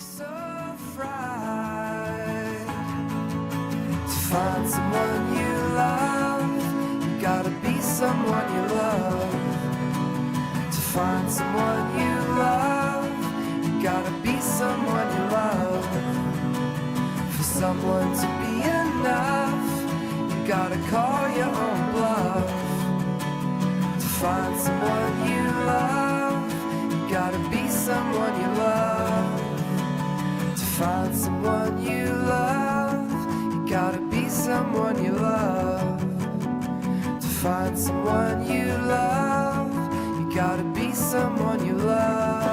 be so afraid to find someone you love. You gotta be someone you love. To find someone you love, you gotta be someone you love. For someone to be enough, you gotta call your own bluff. To find someone you love, you gotta be someone you love. To find someone you love, you gotta be someone you love. To find someone you love, you gotta be someone you love.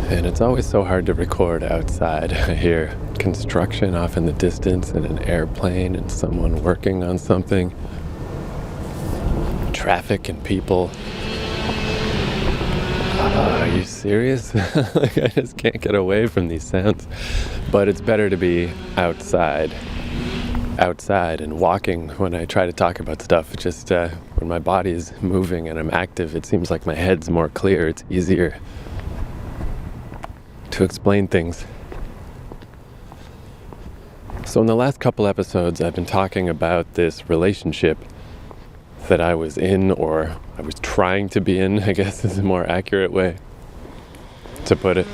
And it's always so hard to record outside. I hear construction off in the distance and an airplane and someone working on something. Traffic and people. Are you serious? Like, I just can't get away from these sounds. But it's better to be outside and walking when I try to talk about stuff. Just when my body is moving and I'm active, it seems like my head's more clear. It's easier to explain things. So in the last couple episodes, I've been talking about this relationship that I was in, or I was trying to be in, I guess is a more accurate way to put it.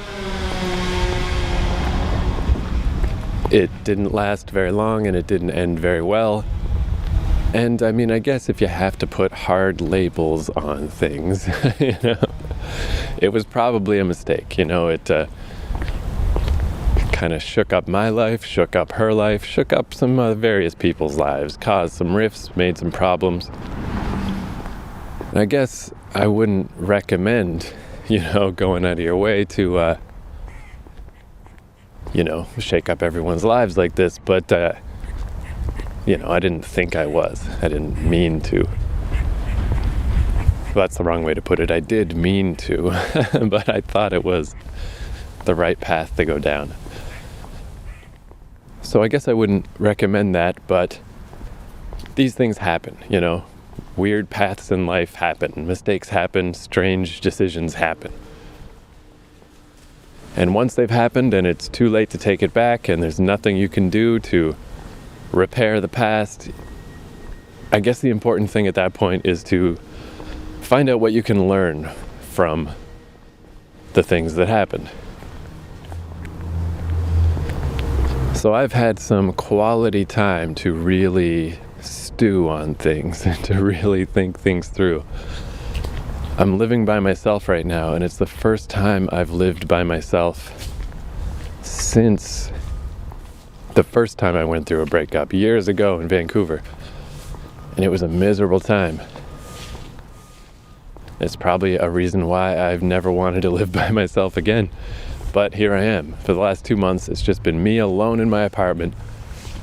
It didn't last very long and it didn't end very well. And I mean, I guess if you have to put hard labels on things, you know, it was probably a mistake. You know, it kind of shook up my life, shook up her life, shook up some various people's lives, caused some rifts, made some problems. And I guess I wouldn't recommend, you know, going out of your way to, you know, shake up everyone's lives like this, but, you know, I didn't think I was. I didn't mean to. That's the wrong way to put it. I did mean to, but I thought it was the right path to go down. So I guess I wouldn't recommend that, but these things happen, you know. Weird paths in life happen. Mistakes happen. Strange decisions happen. And once they've happened and it's too late to take it back and there's nothing you can do to repair the past, I guess the important thing at that point is to find out what you can learn from the things that happened. So I've had some quality time to really stew on things and to really think things through. I'm living by myself right now, and it's the first time I've lived by myself since the first time I went through a breakup years ago in Vancouver. And it was a miserable time. It's probably a reason why I've never wanted to live by myself again. But here I am. For the last 2 months, it's just been me alone in my apartment.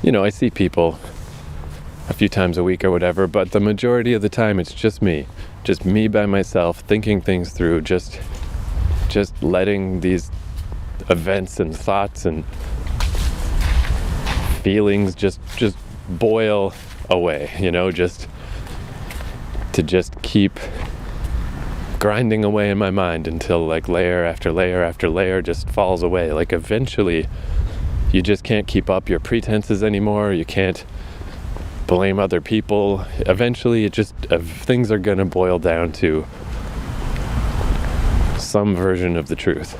You know, I see people a few times a week or whatever, but the majority of the time it's just me. Just me by myself, thinking things through, just letting these events and thoughts and feelings just boil away, you know, just keep grinding away in my mind until like layer after layer after layer just falls away. Like eventually you just can't keep up your pretenses anymore. You can't blame other people. Eventually it just things are gonna boil down to some version of the truth.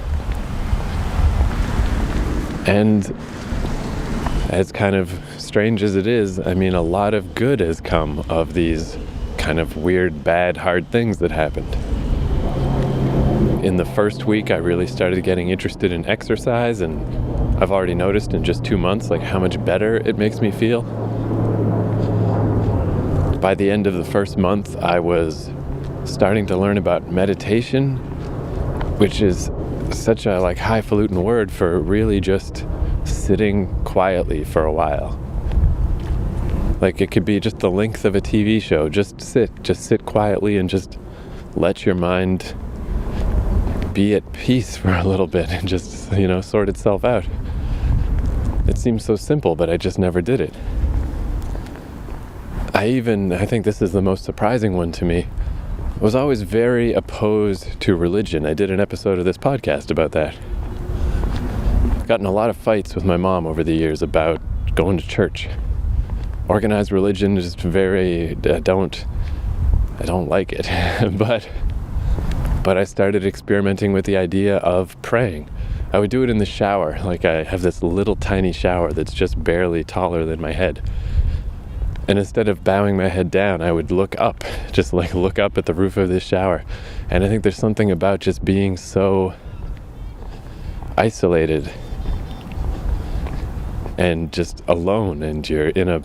And as kind of strange as it is, I mean, a lot of good has come of these kind of weird, bad, hard things that happened. In the first week, I really started getting interested in exercise, and I've already noticed in just 2 months, like, how much better it makes me feel. By the end of the first month, I was starting to learn about meditation, which is such a like highfalutin word for really just sitting quietly for a while. Like, it could be just the length of a TV show. Just sit quietly and just let your mind be at peace for a little bit and just, sort itself out. It seems so simple, but I just never did it. I think this is the most surprising one to me, was always very opposed to religion. I did an episode of this podcast about that. I've gotten a lot of fights with my mom over the years about going to church. Organized religion is I don't like it. But I started experimenting with the idea of praying. I would do it in the shower. Like, I have this little tiny shower that's just barely taller than my head. And instead of bowing my head down, I would look up, just like look up at the roof of this shower. And I think there's something about just being so isolated and just alone, and you're in a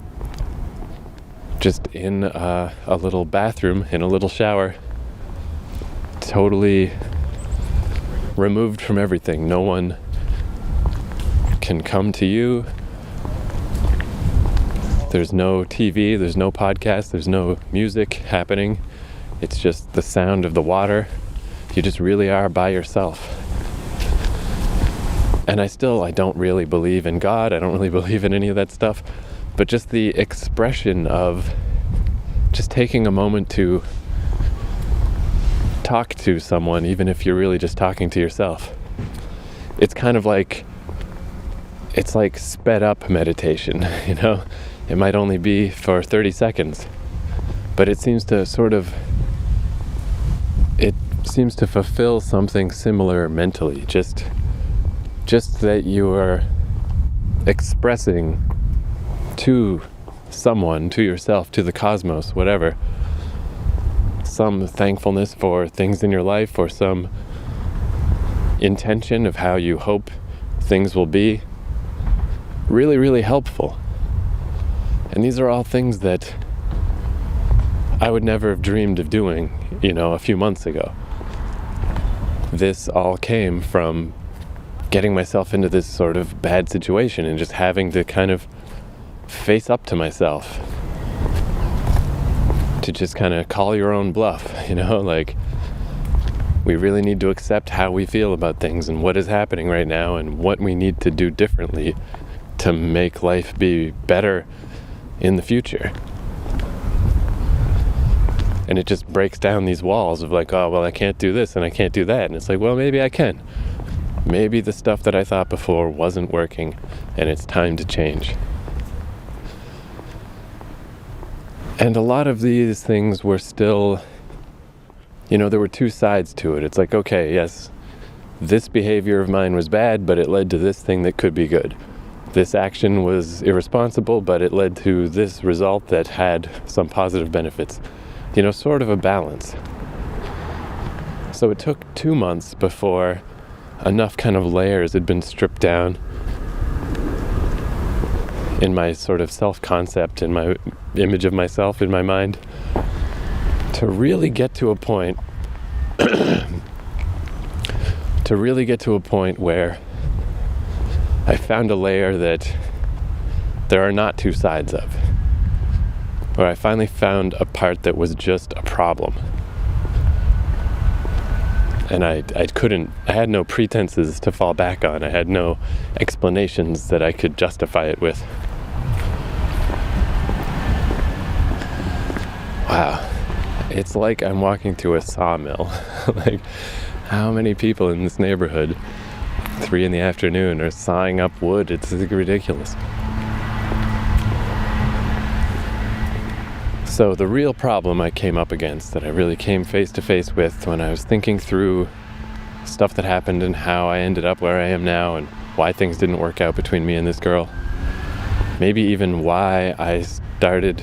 little bathroom, in a little shower, totally removed from everything. No one can come to you. There's no TV, there's no podcast, there's no music happening. It's just the sound of the water. You just really are by yourself. And I don't really believe in God. I don't really believe in any of that stuff. But just the expression of just taking a moment to talk to someone, even if you're really just talking to yourself. It's kind of like, it's like sped up meditation, It might only be for 30 seconds, but it seems to fulfill something similar mentally. Just that you are expressing to someone, to yourself, to the cosmos, whatever, some thankfulness for things in your life, or some intention of how you hope things will be. Really, really helpful. And these are all things that I would never have dreamed of doing, a few months ago. This all came from getting myself into this sort of bad situation and just having to kind of face up to myself. To just kind of call your own bluff, like, we really need to accept how we feel about things and what is happening right now and what we need to do differently to make life be better in the future. And it just breaks down these walls of like, oh, well, I can't do this and I can't do that. And it's like, well, maybe I can. Maybe the stuff that I thought before wasn't working and it's time to change. And a lot of these things were still, there were two sides to it. It's like, okay, yes, this behavior of mine was bad, but it led to this thing that could be good. This action was irresponsible, but it led to this result that had some positive benefits. Sort of a balance. So it took 2 months before enough kind of layers had been stripped down in my sort of self-concept, in my image of myself in my mind, to really get to a point where I found a layer that there are not two sides of. Where I finally found a part that was just a problem. And I had no pretenses to fall back on. I had no explanations that I could justify it with. Wow. It's like I'm walking through a sawmill. Like, how many people in this neighborhood, 3 p.m, are sawing up wood? It's ridiculous. So the real problem I came up against, that I really came face to face with when I was thinking through stuff that happened and how I ended up where I am now and why things didn't work out between me and this girl, maybe even why I started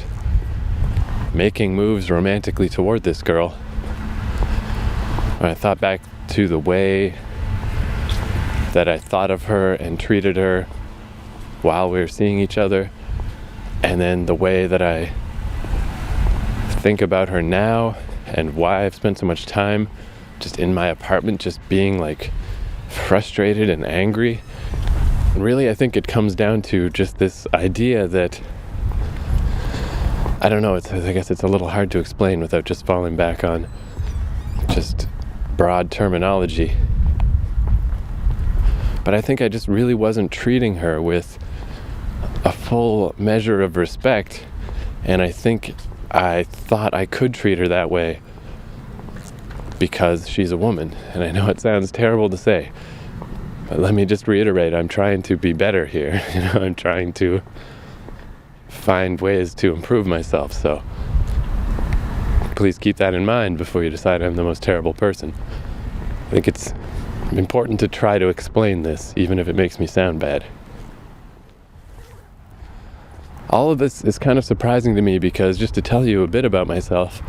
making moves romantically toward this girl. When I thought back to the way that I thought of her and treated her while we were seeing each other, and then the way that I think about her now and why I've spent so much time just in my apartment just being like frustrated and angry. And really, I think it comes down to just this idea that, I don't know, I guess it's a little hard to explain without just falling back on just broad terminology. But I think I just really wasn't treating her with a full measure of respect, and I think I thought I could treat her that way because she's a woman. And I know it sounds terrible to say, but let me just reiterate, I'm trying to be better here. I'm trying to find ways to improve myself, so please keep that in mind before you decide I'm the most terrible person. I think it's important to try to explain this, even if it makes me sound bad. All of this is kind of surprising to me because, just to tell you a bit about myself,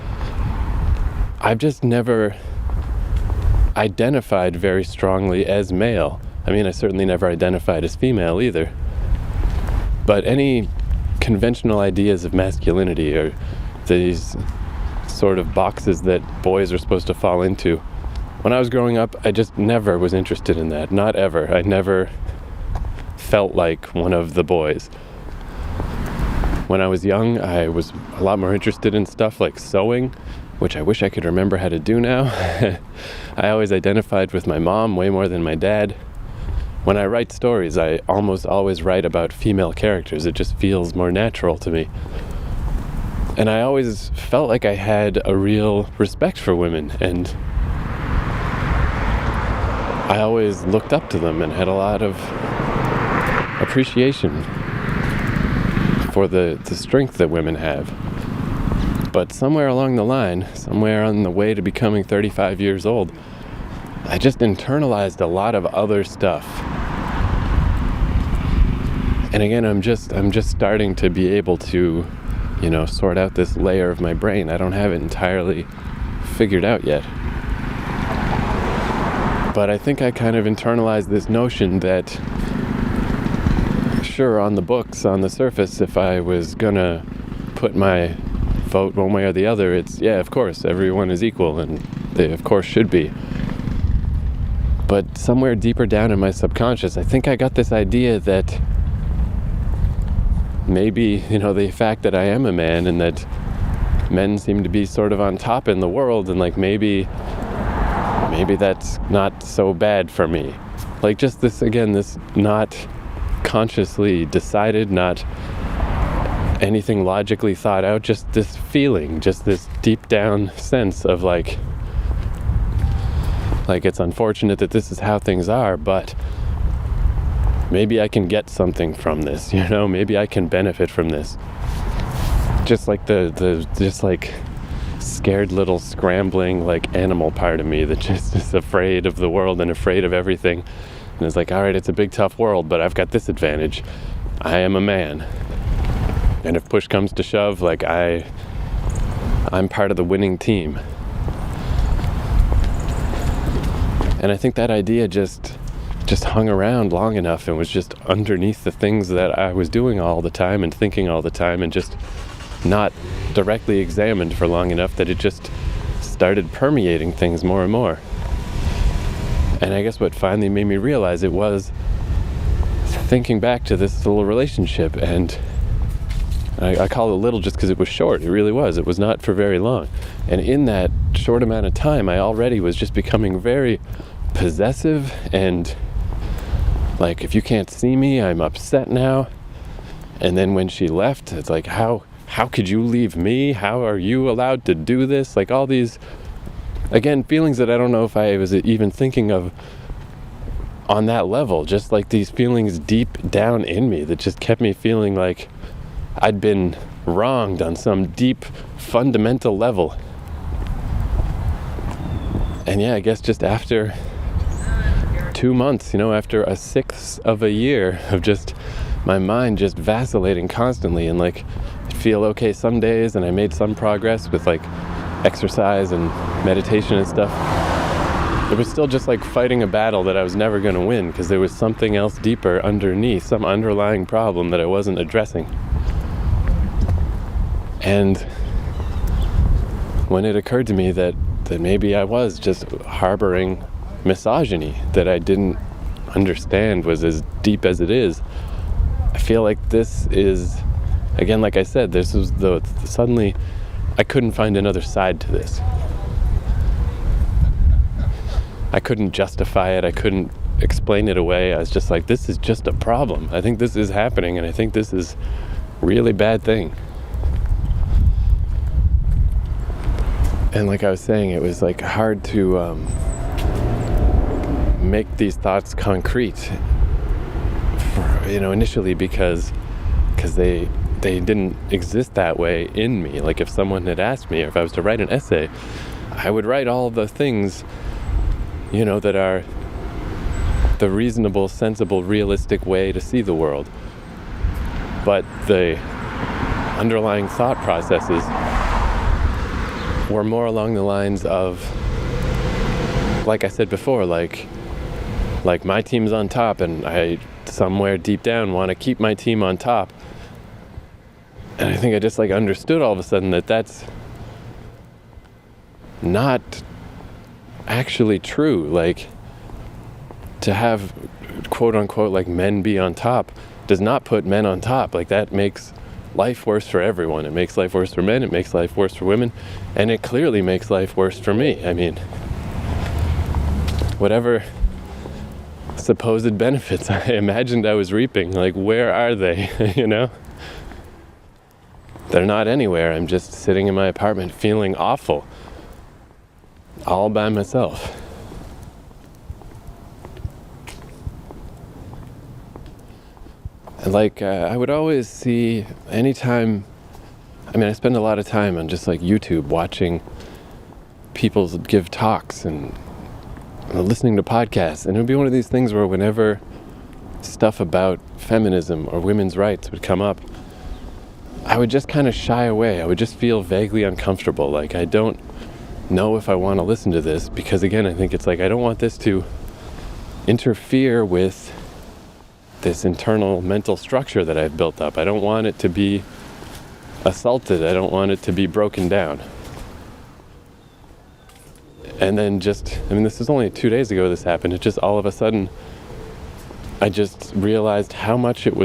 I've just never identified very strongly as male. I mean, I certainly never identified as female either. But any conventional ideas of masculinity, or these sort of boxes that boys are supposed to fall into, when I was growing up, I just never was interested in that. Not ever. I never felt like one of the boys. When I was young, I was a lot more interested in stuff like sewing, which I wish I could remember how to do now. I always identified with my mom way more than my dad. When I write stories, I almost always write about female characters. It just feels more natural to me. And I always felt like I had a real respect for women, and I always looked up to them and had a lot of appreciation for the strength that women have. But somewhere along the line, somewhere on the way to becoming 35 years old, I just internalized a lot of other stuff. And again, I'm just starting to be able to, sort out this layer of my brain. I don't have it entirely figured out yet. But I think I kind of internalized this notion that, sure, on the books, on the surface, if I was gonna put my vote one way or the other, it's, yeah, of course, everyone is equal, and they of course should be. But somewhere deeper down in my subconscious, I think I got this idea that maybe, the fact that I am a man and that men seem to be sort of on top in the world, and like maybe that's not so bad for me. Like, just this not consciously decided, not anything logically thought out, just this feeling, just this deep down sense of like it's unfortunate that this is how things are, but maybe I can get something from this, maybe I can benefit from this. Just like the scared little scrambling animal part of me that just is afraid of the world and afraid of everything. And it's like, all right, it's a big tough world, but I've got this advantage. I am a man. And if push comes to shove, I'm part of the winning team. And I think that idea just hung around long enough and was just underneath the things that I was doing all the time and thinking all the time, and just not directly examined for long enough that it just started permeating things more and more. And I guess what finally made me realize it was thinking back to this little relationship, and I call it little just because it was short. It really was. It was not for very long. And in that short amount of time, I already was just becoming very possessive, and if you can't see me, I'm upset now. And then when she left, it's like, how could you leave me? How are you allowed to do this? All these, again, feelings that I don't know if I was even thinking of on that level. Just these feelings deep down in me that just kept me feeling like I'd been wronged on some deep, fundamental level. And yeah, I guess just after 2 months, after a sixth of a year of just my mind just vacillating constantly, and I'd feel okay some days, and I made some progress with exercise and meditation and stuff. It was still just fighting a battle that I was never going to win, because there was something else deeper underneath, some underlying problem that I wasn't addressing. And when it occurred to me that maybe I was just harboring misogyny that I didn't understand was as deep as it is, I feel like this is, again, like I said, this was suddenly I couldn't find another side to this. I couldn't justify it. I couldn't explain it away. I was just like, this is just a problem. I think this is happening, and I think this is a really bad thing. And like I was saying, it was like hard to make these thoughts concrete, initially because they didn't exist that way in me. Like if someone had asked me, or if I was to write an essay, I would write all the things, that are the reasonable, sensible, realistic way to see the world. But the underlying thought processes were more along the lines of, like I said before, like my team's on top, and I somewhere deep down want to keep my team on top. And I think I just understood all of a sudden that that's not actually true. Like, to have quote unquote men be on top does not put men on top. Like, that makes life worse for everyone. It makes life worse for men, it makes life worse for women, and it clearly makes life worse for me. I mean, whatever supposed benefits I imagined I was reaping, where are they? They're not anywhere. I'm just sitting in my apartment feeling awful, all by myself. And I would always see, anytime, I spend a lot of time on just YouTube watching people give talks and listening to podcasts, and it would be one of these things where whenever stuff about feminism or women's rights would come up, I would just kind of shy away. I would just feel vaguely uncomfortable. I don't know if I want to listen to this, because again, I think it's I don't want this to interfere with this internal mental structure that I've built up. I don't want it to be assaulted. I don't want it to be broken down. And then this is only 2 days ago this happened. It just all of a sudden, I just realized how much of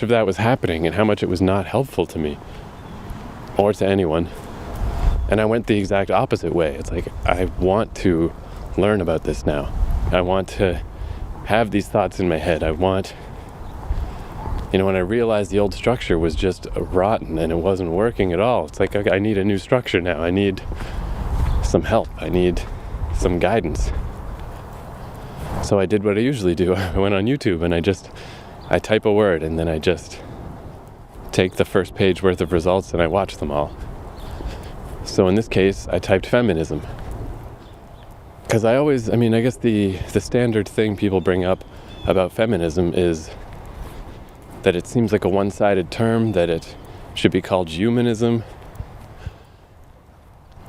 that was happening and how much it was not helpful to me or to anyone. And I went the exact opposite way. It's I want to learn about this now. I want to have these thoughts in my head. I want, when I realized the old structure was just rotten and it wasn't working at all, it's I need a new structure now. I need some help. I need some guidance. So I did what I usually do. I went on YouTube and I type a word, and then I just take the first page worth of results and I watch them all. So in this case, I typed feminism. Because I guess the standard thing people bring up about feminism is that it seems like a one-sided term, that it should be called humanism.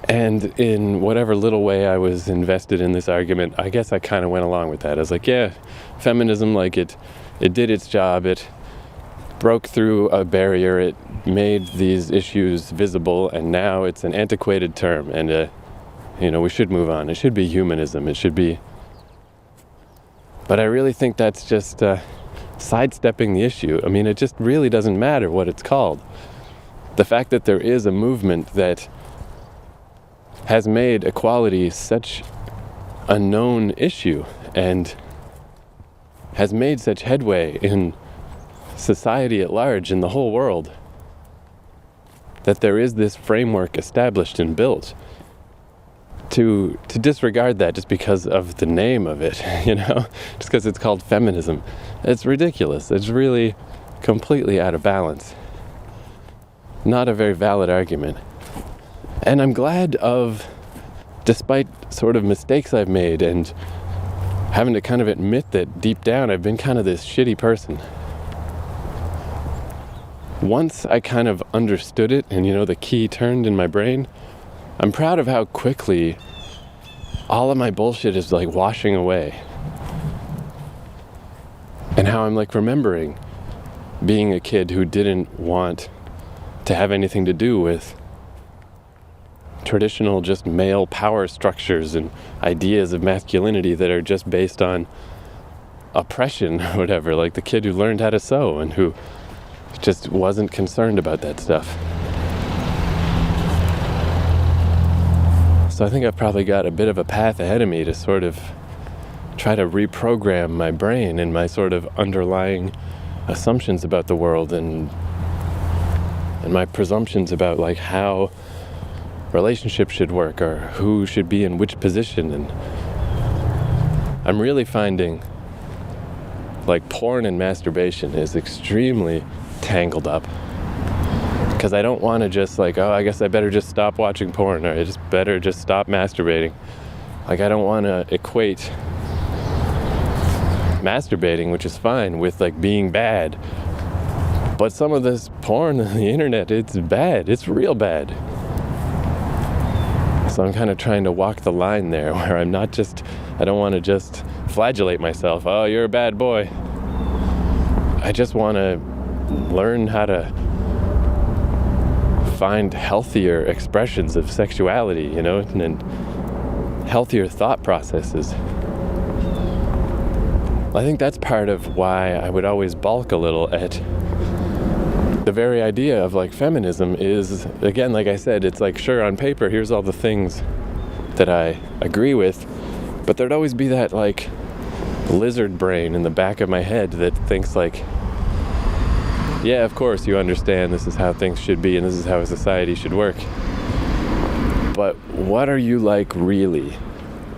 And in whatever little way I was invested in this argument, I guess I kind of went along with that. I was yeah, feminism, it did its job. It broke through a barrier. It made these issues visible, and now it's an antiquated term, and we should move on. It should be humanism. It should be. But I really think that's just sidestepping the issue. It just really doesn't matter what it's called. The fact that there is a movement that has made equality such a known issue and has made such headway in society at large, in the whole world, that there is this framework established and built. To disregard that just because of the name of it, just because it's called feminism, it's ridiculous. It's really completely out of balance. Not a very valid argument. And I'm glad despite sort of mistakes I've made and having to kind of admit that deep down I've been kind of this shitty person. Once I kind of understood it and, the key turned in my brain, I'm proud of how quickly all of my bullshit is washing away. And how I'm remembering being a kid who didn't want to have anything to do with traditional just male power structures and ideas of masculinity that are just based on oppression or whatever, like the kid who learned how to sew and who just wasn't concerned about that stuff. So I think I've probably got a bit of a path ahead of me to sort of try to reprogram my brain and my sort of underlying assumptions about the world and my presumptions about like how relationships should work or who should be in which position. And I'm really finding like porn and masturbation is extremely tangled up, because I don't want to just like, oh, I guess I better just stop watching porn, or I just better just stop masturbating. Like, I don't want to equate masturbating, which is fine, with like being bad. But some of this porn on the internet, it's bad. It's real bad. So I'm kind of trying to walk the line there where I don't want to just flagellate myself. Oh, you're a bad boy. I just want to learn how to find healthier expressions of sexuality, you know, and healthier thought processes. I think that's part of why I would always balk a little at the very idea of like feminism is, again, like I said, it's like, sure, on paper, here's all the things that I agree with, but there'd always be that like lizard brain in the back of my head that thinks like, yeah, of course you understand this is how things should be and this is how a society should work. But what are you like really?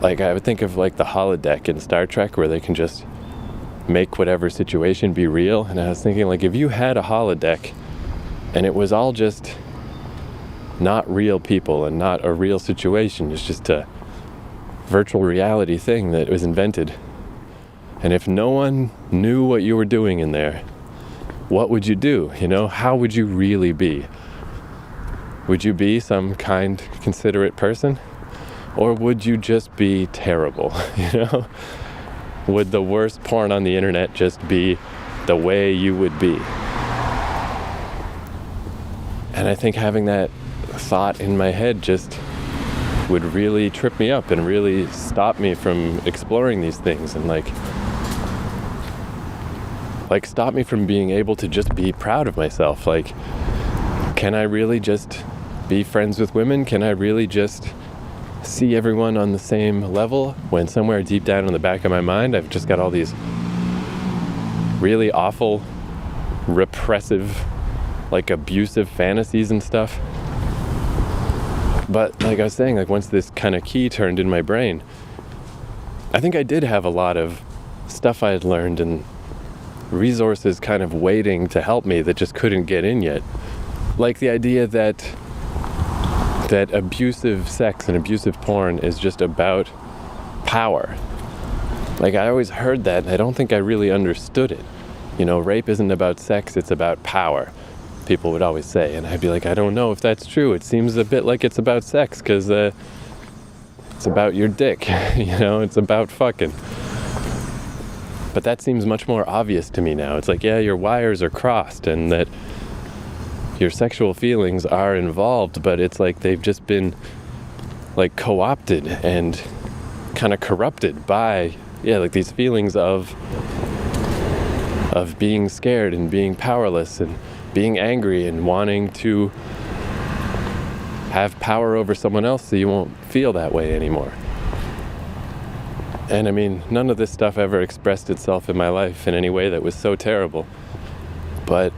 Like, I would think of like the holodeck in Star Trek where they can just make whatever situation be real. And I was thinking, like, if you had a holodeck and it was all just not real people and not a real situation, it's just a virtual reality thing that was invented. And if no one knew what you were doing in there, what would you do? You know, how would you really be? Would you be some kind, considerate person? Or would you just be terrible, you know? Would the worst porn on the internet just be the way you would be? And I think having that thought in my head just would really trip me up and really stop me from exploring these things and like stop me from being able to just be proud of myself. Like, can I really just be friends with women? Can I really just see everyone on the same level when somewhere deep down in the back of my mind I've just got all these really awful, repressive, like abusive fantasies and stuff? But like I was saying, like once this kind of key turned in my brain, I think I did have a lot of stuff I had learned and resources kind of waiting to help me that just couldn't get in yet. Like the idea that abusive sex and abusive porn is just about power. Like, I always heard that, and I don't think I really understood it. You know, rape isn't about sex, it's about power, people would always say. And I'd be like, I don't know if that's true. It seems a bit like it's about sex, because it's about your dick, you know, it's about fucking. But that seems much more obvious to me now. It's like, yeah, your wires are crossed, and that your sexual feelings are involved, but it's like they've just been like co-opted and kind of corrupted by, yeah, like these feelings of being scared and being powerless and being angry and wanting to have power over someone else so you won't feel that way anymore. And I mean, none of this stuff ever expressed itself in my life in any way that was so terrible, but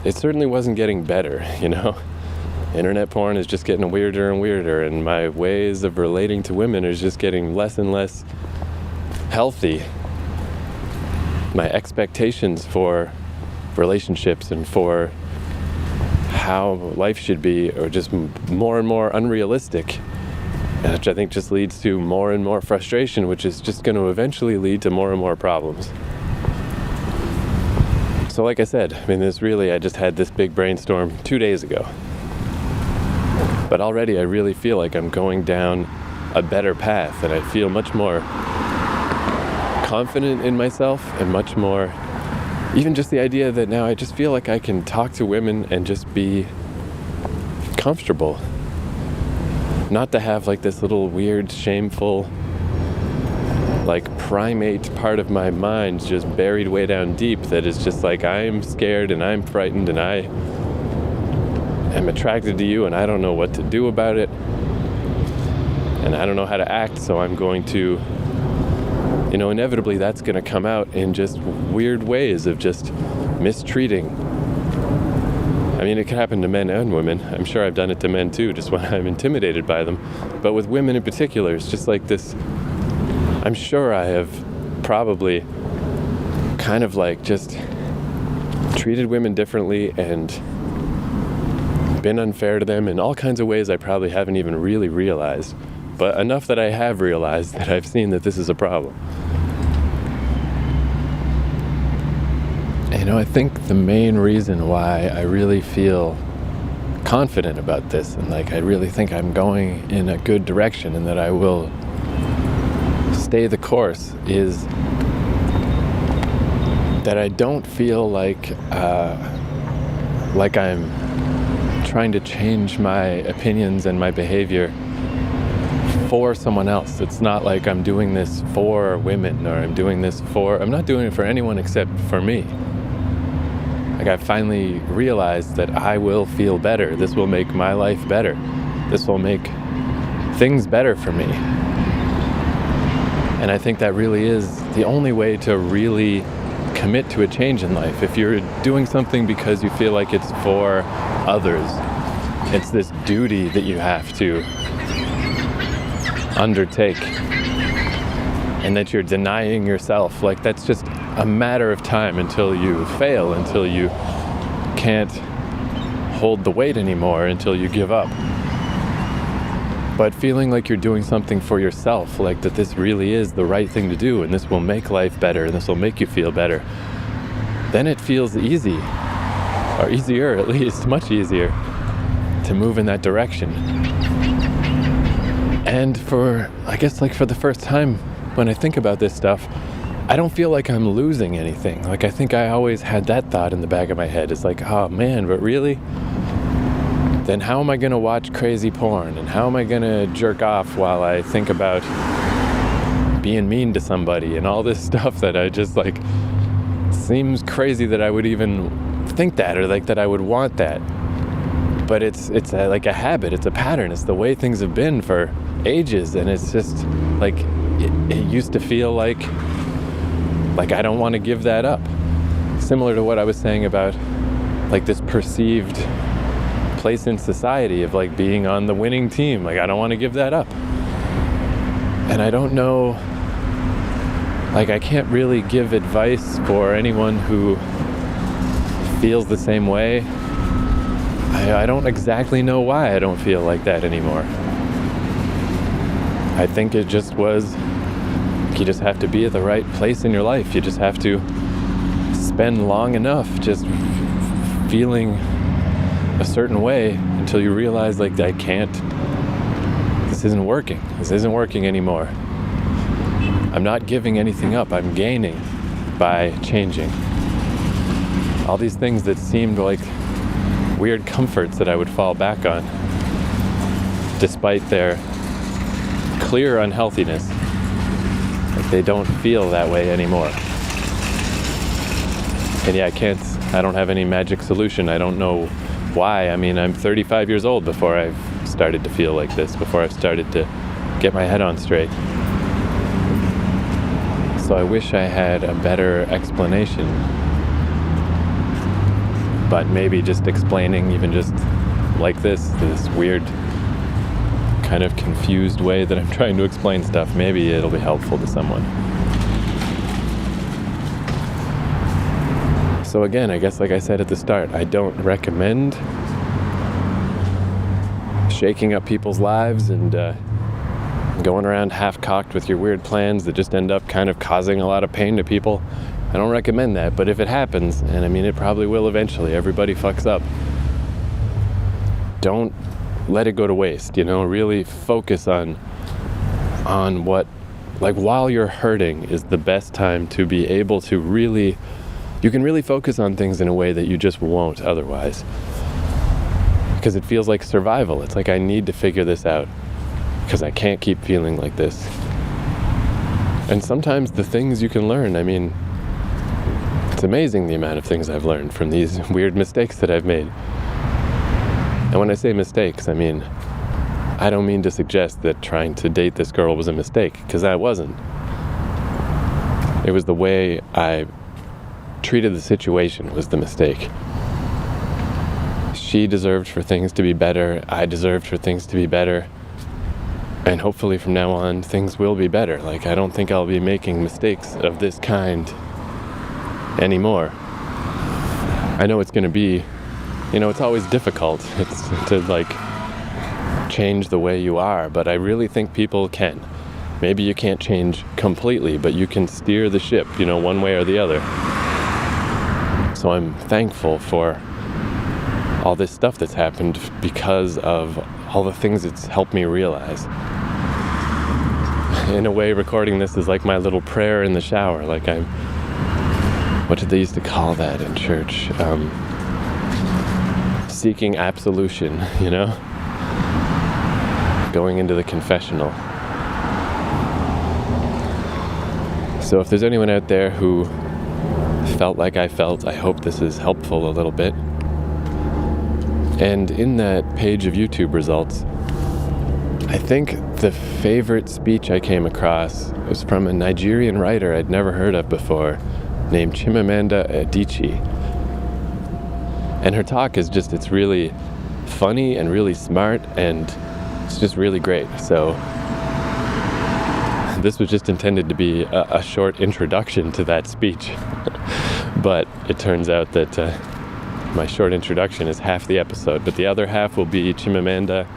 it certainly wasn't getting better, you know? Internet porn is just getting weirder and weirder, and my ways of relating to women is just getting less and less healthy. My expectations for relationships and for how life should be are just more and more unrealistic, which I think just leads to more and more frustration, which is just going to eventually lead to more and more problems. So like I said, I mean, I just had this big brainstorm 2 days ago. But already I really feel like I'm going down a better path, and I feel much more confident in myself and much more, even just the idea that now I just feel like I can talk to women and just be comfortable. Not to have like this little weird, shameful, like primate part of my mind just buried way down deep that is just like, I'm scared and I'm frightened and I am attracted to you and I don't know what to do about it and I don't know how to act, so I'm going to inevitably that's going to come out in just weird ways of just mistreating. I mean, it can happen to men and women. I'm sure I've done it to men too, just when I'm intimidated by them. But with women in particular, it's just like this. I'm sure I have probably kind of like just treated women differently and been unfair to them in all kinds of ways I probably haven't even really realized. But enough that I have realized that I've seen that this is a problem. I think the main reason why I really feel confident about this and like I really think I'm going in a good direction and that I will stay the course is that I don't feel like I'm trying to change my opinions and my behavior for someone else. It's not like I'm doing this for women or I'm not doing it for anyone except for me. Like I finally realized that I will feel better. This will make my life better. This will make things better for me. And I think that really is the only way to really commit to a change in life. If you're doing something because you feel like it's for others, it's this duty that you have to undertake and that you're denying yourself. Like that's just a matter of time until you fail, until you can't hold the weight anymore, until you give up. But feeling like you're doing something for yourself, like that this really is the right thing to do and this will make life better and this will make you feel better, then it feels easy, or easier at least, much easier to move in that direction. And for the first time when I think about this stuff, I don't feel like I'm losing anything. Like I think I always had that thought in the back of my head. It's like, oh man, but really? Then how am I going to watch crazy porn? And how am I going to jerk off while I think about being mean to somebody and all this stuff that I just like, seems crazy that I would even think that or like that I would want that. But it's like a habit, it's a pattern, it's the way things have been for ages, and it's just like, it used to feel like I don't want to give that up. Similar to what I was saying about like this perceived place in society of like being on the winning team. Like I don't want to give that up. And I don't know, like I can't really give advice for anyone who feels the same way. I don't exactly know why I don't feel like that anymore. I think it just was, you just have to be at the right place in your life. You just have to spend long enough just feeling a certain way until you realize like this isn't working. This isn't working anymore. I'm not giving anything up. I'm gaining by changing. All these things that seemed like weird comforts that I would fall back on, despite their clear unhealthiness. Like they don't feel that way anymore. And yeah, I don't have any magic solution. I don't know why. I mean, I'm 35 years old before I've started to feel like this, before I've started to get my head on straight. So I wish I had a better explanation. But maybe just explaining, even just like this weird kind of confused way that I'm trying to explain stuff, maybe it'll be helpful to someone. So again, I guess like I said at the start, I don't recommend shaking up people's lives and going around half-cocked with your weird plans that just end up kind of causing a lot of pain to people. I don't recommend that, but if it happens, and I mean it probably will eventually, everybody fucks up, don't let it go to waste, really focus on what, like while you're hurting is the best time to be able to really, you can really focus on things in a way that you just won't otherwise. Because it feels like survival. It's like I need to figure this out because I can't keep feeling like this. And sometimes the things you can learn, I mean, it's amazing the amount of things I've learned from these weird mistakes that I've made. And when I say mistakes, I mean, I don't mean to suggest that trying to date this girl was a mistake, because that wasn't. It was the way I treated the situation was the mistake. She deserved for things to be better. I deserved for things to be better. And hopefully from now on, things will be better. Like, I don't think I'll be making mistakes of this kind anymore. I know it's going to be, it's always difficult. It's to, like, change the way you are, but I really think people can. Maybe you can't change completely, but you can steer the ship, one way or the other. So I'm thankful for all this stuff that's happened because of all the things it's helped me realize. In a way, recording this is like my little prayer in the shower. Like, what did they used to call that in church? Seeking absolution, going into the confessional. So if there's anyone out there who felt like I felt, I hope this is helpful a little bit. And in that page of YouTube results, I think the favorite speech I came across was from a Nigerian writer I'd never heard of before, named Chimamanda Adichie. And her talk is it's really funny and really smart, and it's just really great. So this was just intended to be a short introduction to that speech. But it turns out that my short introduction is half the episode, but the other half will be Chimamanda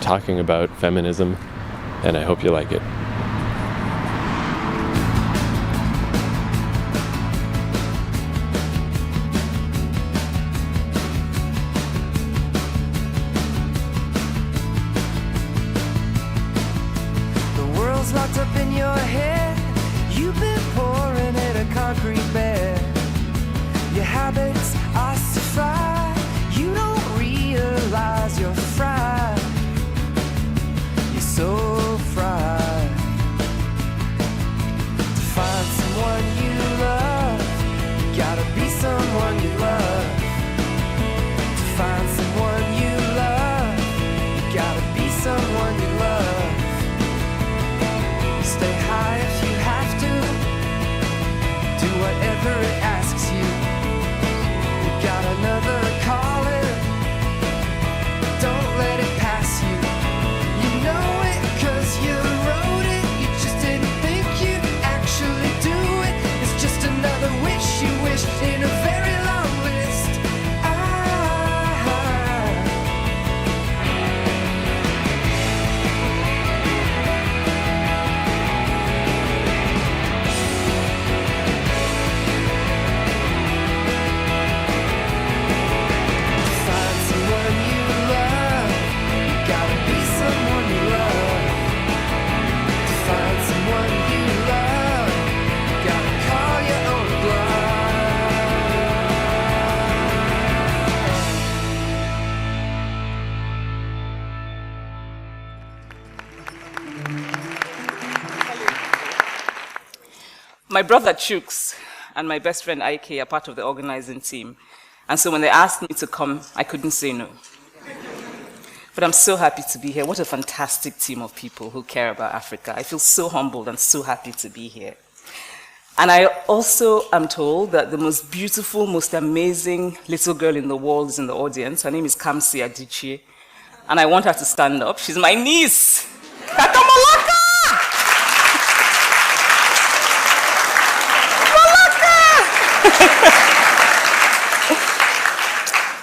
talking about feminism, and I hope you like it. The world's locked up in your head. You've been pouring it a concrete bed. Your habits ossify. You don't realize you're fried. You're so fried. To find someone you love, you gotta be someone you love. To find someone you love, you gotta be someone you love. Stay high if you have to. Do whatever it asks you. You got another calling. Don't let it pass you. You know it 'cause you wrote it. You just didn't think you'd actually do it. It's just another wish you wish in a very long list. Find someone you love. You gotta be someone you love. To find someone you love, you gotta call your own bluff. My brother Chooks and my best friend Ike are part of the organizing team. And so when they asked me to come, I couldn't say no. But I'm so happy to be here. What a fantastic team of people who care about Africa. I feel so humbled and so happy to be here. And I also am told that the most beautiful, most amazing little girl in the world is in the audience. Her name is Kamsi Adichie. And I want her to stand up. She's my niece. Kakamolaka!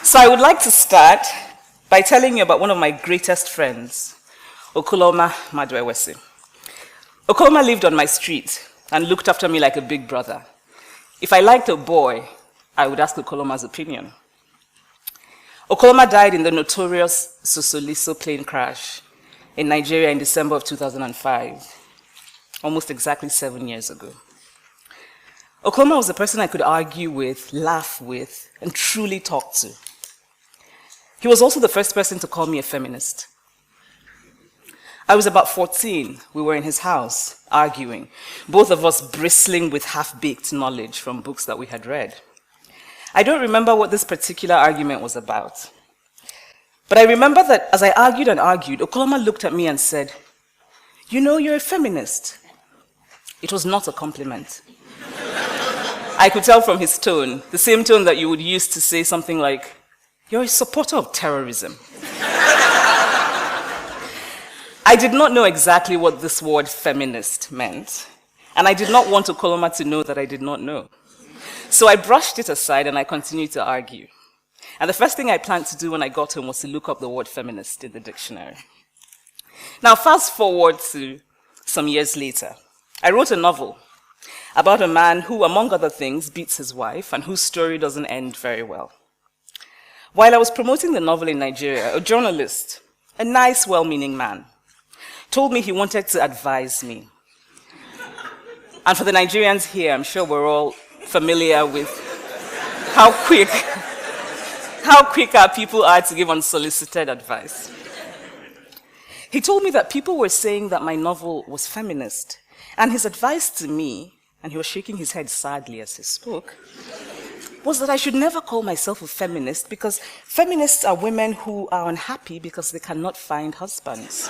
So I would like to start by telling you about one of my greatest friends, Okoloma Madwewesi. Okoloma lived on my street and looked after me like a big brother. If I liked a boy, I would ask Okoloma's opinion. Okoloma died in the notorious Sosoliso plane crash in Nigeria in December of 2005, almost exactly 7 years ago. Okoloma was a person I could argue with, laugh with, and truly talk to. He was also the first person to call me a feminist. I was about 14. We were in his house, arguing, both of us bristling with half-baked knowledge from books that we had read. I don't remember what this particular argument was about. But I remember that as I argued and argued, Okoloma looked at me and said, "You know, you're a feminist." It was not a compliment. I could tell from his tone, the same tone that you would use to say something like, "You're a supporter of terrorism." I did not know exactly what this word feminist meant, and I did not want Okoloma to know that I did not know. So I brushed it aside and I continued to argue. And the first thing I planned to do when I got home was to look up the word feminist in the dictionary. Now, fast forward to some years later. I wrote a novel about a man who, among other things, beats his wife and whose story doesn't end very well. While I was promoting the novel in Nigeria, a journalist, a nice, well-meaning man, told me he wanted to advise me. And for the Nigerians here, I'm sure we're all familiar with how quick our people are to give unsolicited advice. He told me that people were saying that my novel was feminist, and his advice to me, and he was shaking his head sadly as he spoke, was that I should never call myself a feminist because feminists are women who are unhappy because they cannot find husbands.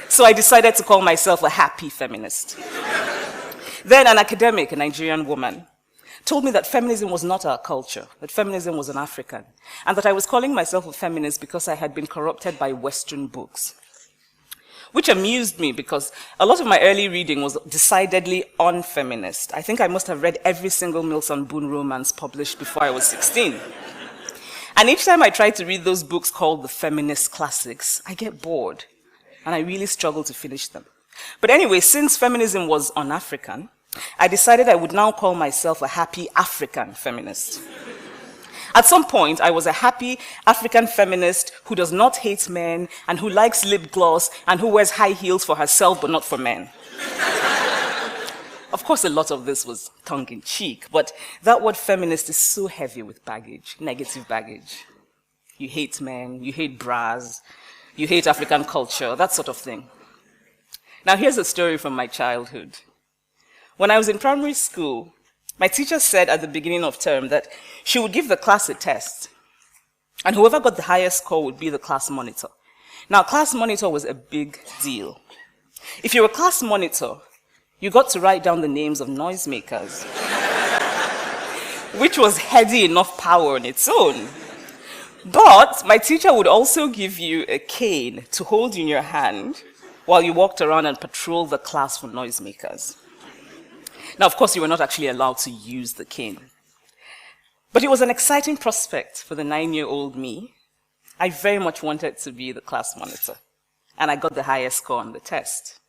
So I decided to call myself a happy feminist. Then an academic, a Nigerian woman, told me that feminism was not our culture, that feminism was an African, and that I was calling myself a feminist because I had been corrupted by Western books. Which amused me because a lot of my early reading was decidedly unfeminist. I think I must have read every single Mills and Boon romance published before I was 16. And each time I try to read those books called the feminist classics, I get bored, and I really struggle to finish them. But anyway, since feminism was un-African, I decided I would now call myself a happy African feminist. At some point, I was a happy African feminist who does not hate men and who likes lip gloss and who wears high heels for herself but not for men. Of course, a lot of this was tongue-in-cheek, but that word feminist is so heavy with baggage, negative baggage. You hate men, you hate bras, you hate African culture, that sort of thing. Now, here's a story from my childhood. When I was in primary school, my teacher said at the beginning of term that she would give the class a test, and whoever got the highest score would be the class monitor. Now, class monitor was a big deal. If you were a class monitor, you got to write down the names of noisemakers, which was heady enough power on its own. But my teacher would also give you a cane to hold in your hand while you walked around and patrolled the class for noisemakers. Now, of course, you were not actually allowed to use the cane. But it was an exciting prospect for the 9-year-old me. I very much wanted to be the class monitor, and I got the highest score on the test.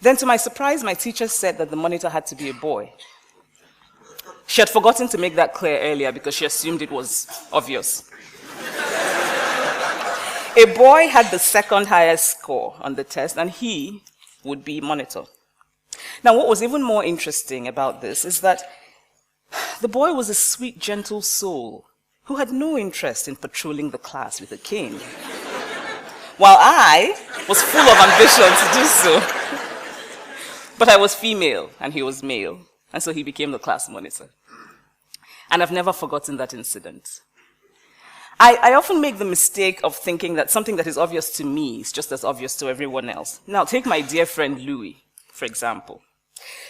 Then, to my surprise, my teacher said that the monitor had to be a boy. She had forgotten to make that clear earlier because she assumed it was obvious. A boy had the second highest score on the test, and he would be monitor. Now, what was even more interesting about this is that the boy was a sweet, gentle soul who had no interest in patrolling the class with a cane, while I was full of ambition to do so. But I was female, and he was male, and so he became the class monitor. And I've never forgotten that incident. I often make the mistake of thinking that something that is obvious to me is just as obvious to everyone else. Now, take my dear friend Louis, for example.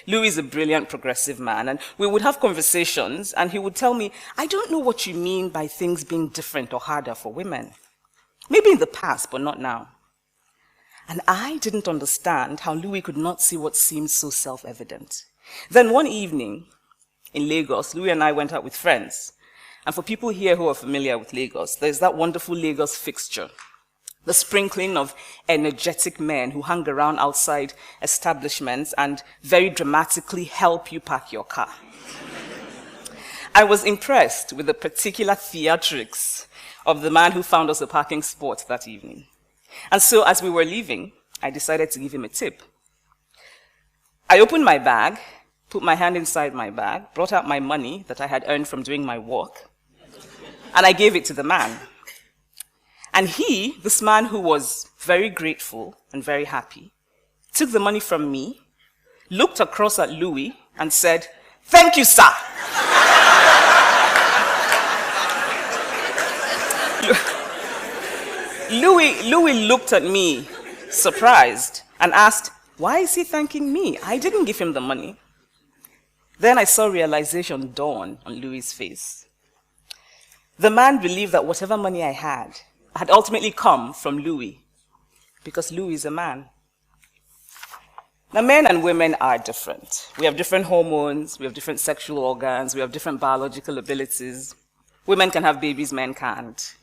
Louis is a brilliant progressive man, and we would have conversations, and he would tell me, "I don't know what you mean by things being different or harder for women. Maybe in the past, but not now." And I didn't understand how Louis could not see what seemed so self-evident. Then one evening in Lagos, Louis and I went out with friends. And for people here who are familiar with Lagos, there's that wonderful Lagos fixture, the sprinkling of energetic men who hang around outside establishments and very dramatically help you park your car. I was impressed with the particular theatrics of the man who found us a parking spot that evening. And so as we were leaving, I decided to give him a tip. I opened my bag, put my hand inside my bag, brought out my money that I had earned from doing my work, and I gave it to the man. And he, this man who was very grateful and very happy, took the money from me, looked across at Louis, and said, "Thank you, sir." Louis looked at me, surprised, and asked, Why is he thanking me? I didn't give him the money. Then I saw realization dawn on Louis's face. The man believed that whatever money I had ultimately come from Louis, because Louis is a man. Now, men and women are different. We have different hormones, we have different sexual organs, we have different biological abilities. Women can have babies, men can't.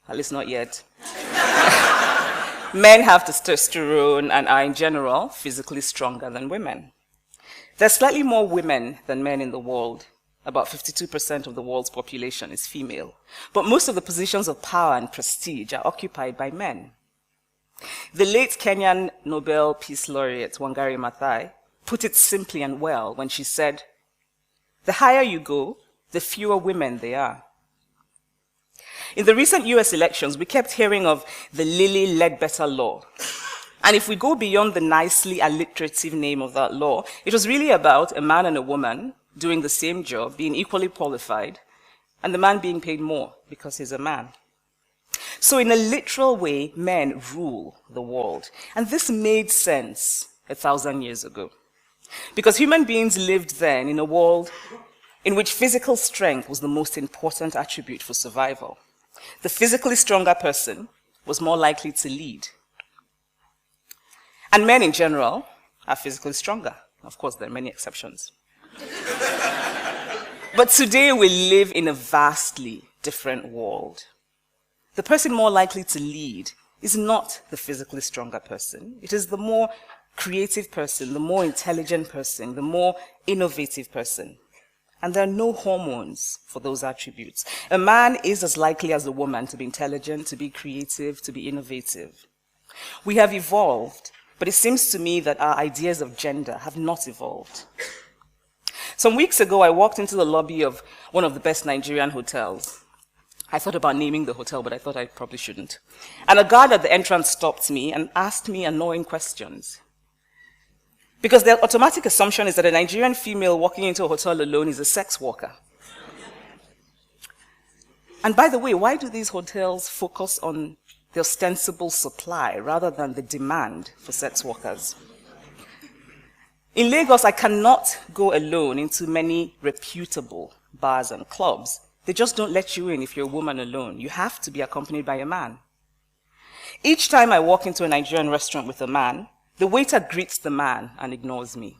At least not yet. Men have testosterone and are, in general, physically stronger than women. There's slightly more women than men in the world. About 52% of the world's population is female. But most of the positions of power and prestige are occupied by men. The late Kenyan Nobel Peace Laureate Wangari Maathai put it simply and well when she said, "The higher you go, the fewer women there are." In the recent US elections, we kept hearing of the Lilly Ledbetter Law. And if we go beyond the nicely alliterative name of that law, it was really about a man and a woman doing the same job, being equally qualified, and the man being paid more because he's a man. So in a literal way, men rule the world. And this made sense 1,000 years ago. Because human beings lived then in a world in which physical strength was the most important attribute for survival. The physically stronger person was more likely to lead. And men in general are physically stronger. Of course, there are many exceptions. But today we live in a vastly different world. The person more likely to lead is not the physically stronger person. It is the more creative person, the more intelligent person, the more innovative person. And there are no hormones for those attributes. A man is as likely as a woman to be intelligent, to be creative, to be innovative. We have evolved, but it seems to me that our ideas of gender have not evolved. Some weeks ago, I walked into the lobby of one of the best Nigerian hotels. I thought about naming the hotel, but I thought I probably shouldn't. And a guard at the entrance stopped me and asked me annoying questions. Because the automatic assumption is that a Nigerian female walking into a hotel alone is a sex worker. And by the way, why do these hotels focus on the ostensible supply rather than the demand for sex workers? In Lagos, I cannot go alone into many reputable bars and clubs. They just don't let you in if you're a woman alone. You have to be accompanied by a man. Each time I walk into a Nigerian restaurant with a man, the waiter greets the man and ignores me.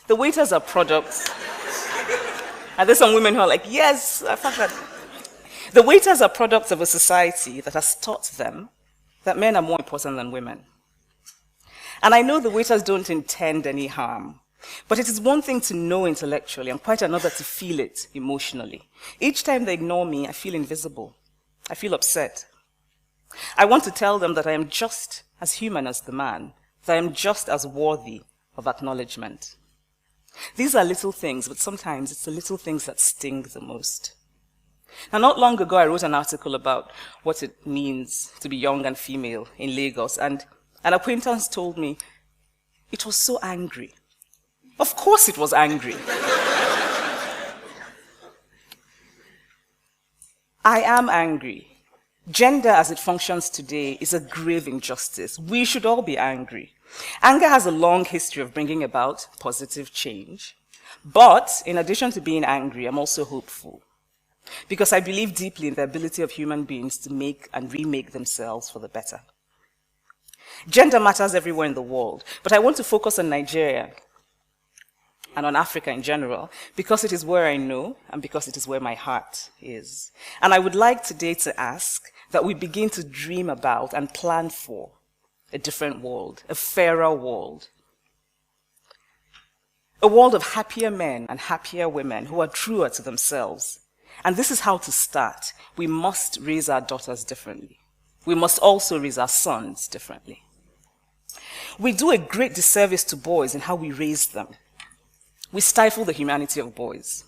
The waiters are products. And there's some women who are like, yes, I found that. The waiters are products of a society that has taught them that men are more important than women. And I know the waiters don't intend any harm, but it is one thing to know intellectually and quite another to feel it emotionally. Each time they ignore me, I feel invisible. I feel upset. I want to tell them that I am just as human as the man, that I am just as worthy of acknowledgement. These are little things, but sometimes it's the little things that sting the most. Now, not long ago, I wrote an article about what it means to be young and female in Lagos, and an acquaintance told me, it was so angry. Of course it was angry. I am angry. Gender as it functions today is a grave injustice. We should all be angry. Anger has a long history of bringing about positive change. But in addition to being angry, I'm also hopeful. Because I believe deeply in the ability of human beings to make and remake themselves for the better. Gender matters everywhere in the world, but I want to focus on Nigeria and on Africa in general, because it is where I know and because it is where my heart is. And I would like today to ask that we begin to dream about and plan for a different world, a fairer world. A world of happier men and happier women who are truer to themselves. And this is how to start. We must raise our daughters differently. We must also raise our sons differently. We do a great disservice to boys in how we raise them. We stifle the humanity of boys.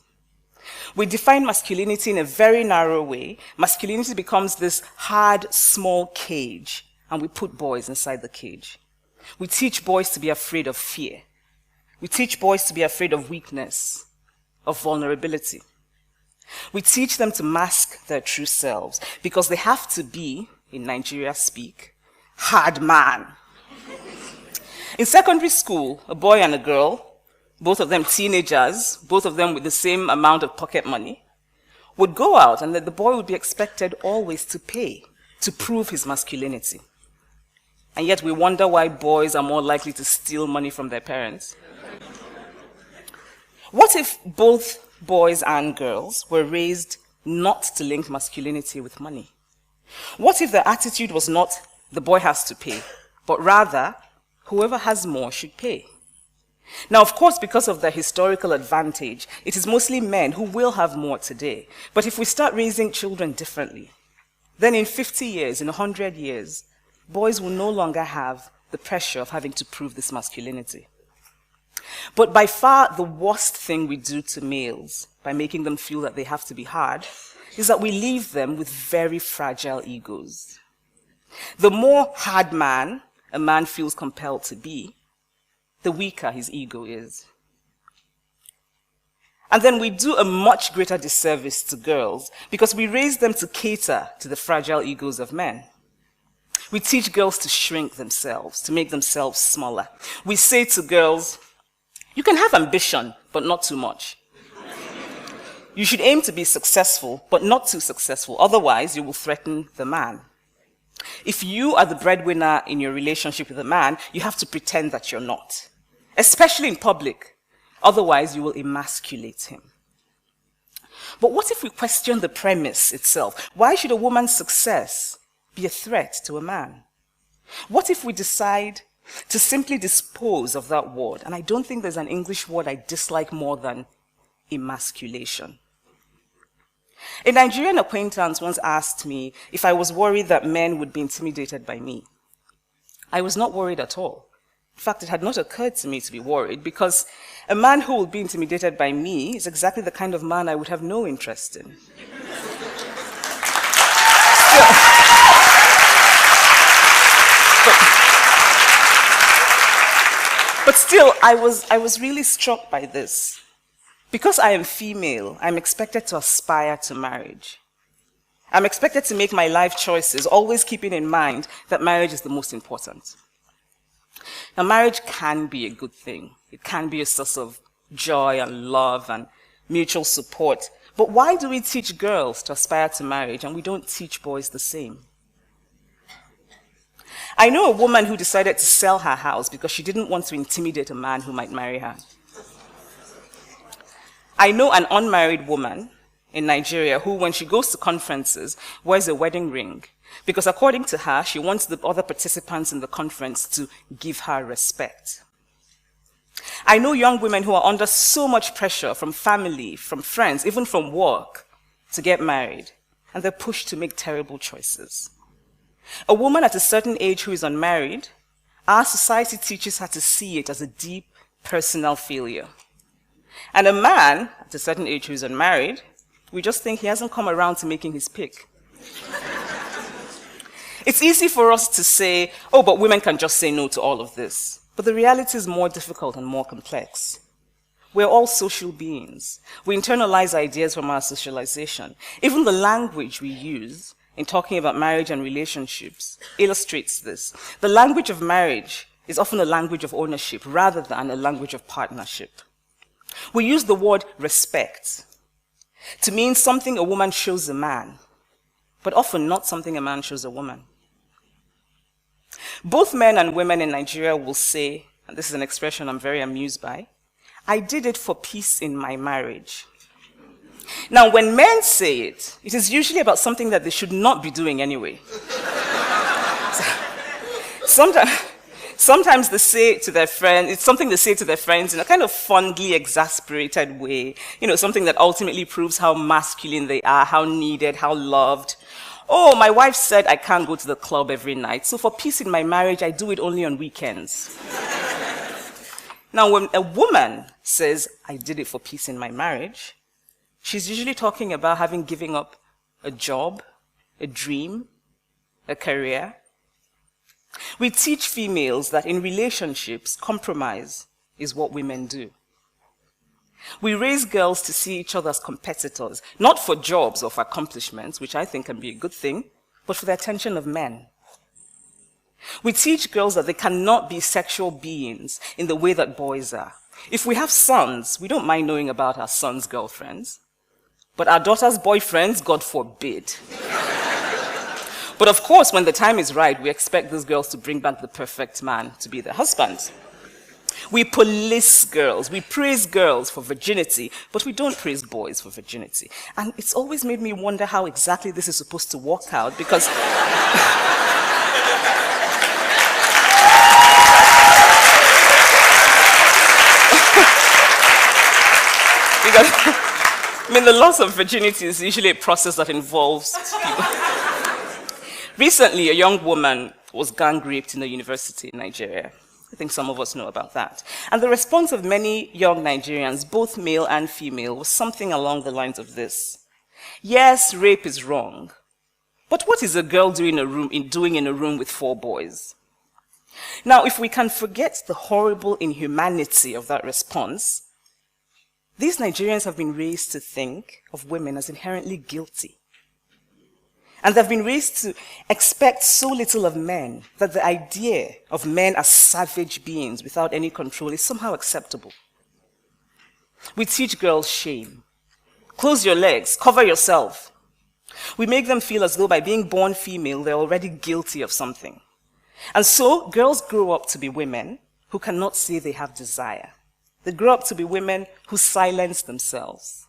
We define masculinity in a very narrow way. Masculinity becomes this hard, small cage, and we put boys inside the cage. We teach boys to be afraid of fear. We teach boys to be afraid of weakness, of vulnerability. We teach them to mask their true selves because they have to be, in Nigeria speak, hard man In secondary school, a boy and a girl, both of them teenagers, both of them with the same amount of pocket money, would go out and the boy would be expected always to pay to prove his masculinity. And yet we wonder why boys are more likely to steal money from their parents. What if both boys and girls were raised not to link masculinity with money? What if the attitude was not the boy has to pay, but rather whoever has more should pay? Now, of course, because of the historical advantage, it is mostly men who will have more today. But if we start raising children differently, then in 50 years, in 100 years, boys will no longer have the pressure of having to prove this masculinity. But by far the worst thing we do to males, by making them feel that they have to be hard, is that we leave them with very fragile egos. The more hard man a man feels compelled to be, the weaker his ego is. And then we do a much greater disservice to girls because we raise them to cater to the fragile egos of men. We teach girls to shrink themselves, to make themselves smaller. We say to girls, you can have ambition, but not too much. You should aim to be successful, but not too successful. Otherwise, you will threaten the man. If you are the breadwinner in your relationship with a man, you have to pretend that you're not, especially in public. Otherwise, you will emasculate him. But what if we question the premise itself? Why should a woman's success be a threat to a man? What if we decide to simply dispose of that word? And I don't think there's an English word I dislike more than emasculation. A Nigerian acquaintance once asked me if I was worried that men would be intimidated by me. I was not worried at all. In fact, it had not occurred to me to be worried because a man who will be intimidated by me is exactly the kind of man I would have no interest in. But still, I was really struck by this. Because I am female, I'm expected to aspire to marriage. I'm expected to make my life choices, always keeping in mind that marriage is the most important. Now, marriage can be a good thing. It can be a source of joy and love and mutual support. But why do we teach girls to aspire to marriage and we don't teach boys the same? I know a woman who decided to sell her house because she didn't want to intimidate a man who might marry her. I know an unmarried woman in Nigeria who, when she goes to conferences, wears a wedding ring because, according to her, she wants the other participants in the conference to give her respect. I know young women who are under so much pressure from family, from friends, even from work, to get married, and they're pushed to make terrible choices. A woman at a certain age who is unmarried, our society teaches her to see it as a deep personal failure. And a man at a certain age who is unmarried, we just think he hasn't come around to making his pick. It's easy for us to say, oh, but women can just say no to all of this. But the reality is more difficult and more complex. We're all social beings. We internalize ideas from our socialization. Even the language we use in talking about marriage and relationships illustrates this. The language of marriage is often a language of ownership rather than a language of partnership. We use the word respect to mean something a woman shows a man, but often not something a man shows a woman. Both men and women in Nigeria will say, and this is an expression I'm very amused by, I did it for peace in my marriage. Now, when men say it, it is usually about something that they should not be doing anyway. Sometimes they say to their friends, it's something they say to their friends in a kind of fondly exasperated way, something that ultimately proves how masculine they are, how needed, how loved. Oh, my wife said I can't go to the club every night, so for peace in my marriage, I do it only on weekends. Now, when a woman says, I did it for peace in my marriage, she's usually talking about having given up a job, a dream, a career. We teach females that in relationships, compromise is what women do. We raise girls to see each other as competitors, not for jobs or for accomplishments, which I think can be a good thing, but for the attention of men. We teach girls that they cannot be sexual beings in the way that boys are. If we have sons, we don't mind knowing about our sons' girlfriends. But our daughters' boyfriends, God forbid. But of course, when the time is right, we expect these girls to bring back the perfect man to be their husband. We police girls, we praise girls for virginity, but we don't praise boys for virginity. And it's always made me wonder how exactly this is supposed to work out, because the loss of virginity is usually a process that involves people. Recently, a young woman was gang raped in a university in Nigeria. I think some of us know about that. And the response of many young Nigerians, both male and female, was something along the lines of this. Yes, rape is wrong. But what is a girl doing in a room with 4 boys? Now, if we can forget the horrible inhumanity of that response, these Nigerians have been raised to think of women as inherently guilty. And they've been raised to expect so little of men that the idea of men as savage beings without any control is somehow acceptable. We teach girls shame. Close your legs, cover yourself. We make them feel as though by being born female, they're already guilty of something. And so girls grow up to be women who cannot say they have desire. They grow up to be women who silence themselves.